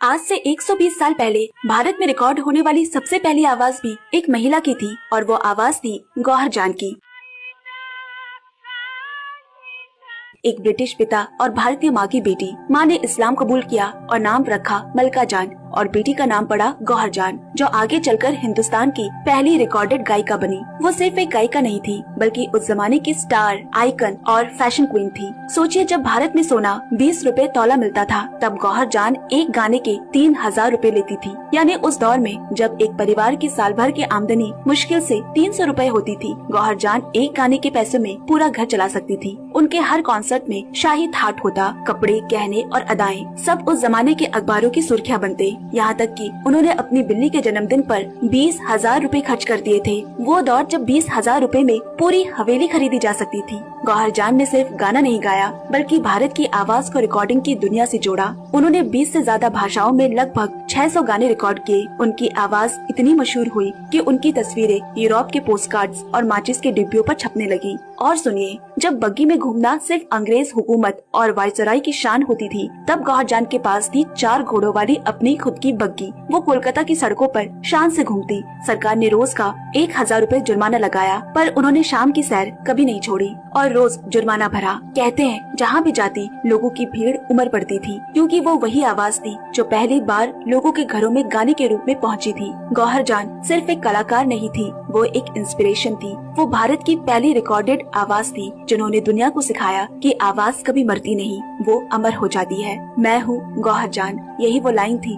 आज से 120 साल पहले भारत में रिकॉर्ड होने वाली सबसे पहली आवाज भी एक महिला की थी और वो आवाज थी गौहर जान की। एक ब्रिटिश पिता और भारतीय माँ की बेटी। माँ ने इस्लाम कबूल किया और नाम रखा मलका जान और बेटी का नाम पड़ा गौहर जान, जो आगे चलकर हिंदुस्तान की पहली रिकॉर्डेड गायिका बनी। वो सिर्फ एक गायिका नहीं थी बल्कि उस जमाने की स्टार, आइकन और फैशन क्वीन थी। सोचिए, जब भारत में सोना 20 रुपए तौला मिलता था, तब गौहर जान एक गाने के 3000 रुपए लेती थी। यानी उस दौर में जब एक परिवार की साल भर की आमदनी मुश्किल से 300 रुपए होती थी, गौहर जान एक गाने के पैसों में पूरा घर चला सकती थी। उनके हर कॉन्सर्ट में शाही ठाट होता, कपड़े, गहने और अदाएं सब उस जमाने के अखबारों की सुर्खियां बनते। यहाँ तक कि उन्होंने अपनी बिल्ली के जन्मदिन पर 20,000 रुपए खर्च कर दिए थे। वो दौर जब 20,000 रुपए में पूरी हवेली खरीदी जा सकती थी। गौहर जान ने सिर्फ गाना नहीं गाया बल्कि भारत की आवाज को रिकॉर्डिंग की दुनिया से जोड़ा। उन्होंने 20 से ज्यादा भाषाओं में लगभग 600 गाने रिकॉर्ड किए। उनकी आवाज इतनी मशहूर हुई कि उनकी तस्वीरें यूरोप के पोस्टकार्ड्स और माचिस के डिब्बियों पर छपने लगी। और सुनिए, जब बग्गी में घूमना सिर्फ अंग्रेज हुकूमत और वायसराय की शान होती थी, तब गौहर जान के पास थी 4 घोड़ों वाली अपनी खुद की बग्गी। वो कोलकाता की सड़कों पर शान से घूमती। सरकार ने रोज का 1000 रुपए जुर्माना लगाया, पर उन्होंने शाम की सैर कभी नहीं छोड़ी और रोज जुर्माना भरा। कहते हैं, जहाँ भी जाती लोगों की भीड़ उमड़ पड़ती थी, क्योंकि वो वही आवाज थी जो पहली बार लोगों के घरों में गाने के रूप में पहुंची थी। गौहर जान सिर्फ एक कलाकार नहीं थी, वो एक इंस्पिरेशन थी। वो भारत की पहली रिकॉर्डेड आवाज थी जिन्होंने दुनिया को सिखाया कि आवाज कभी मरती नहीं, वो अमर हो जाती है। मैं हूँ गौहर जान, यही वो लाइन थी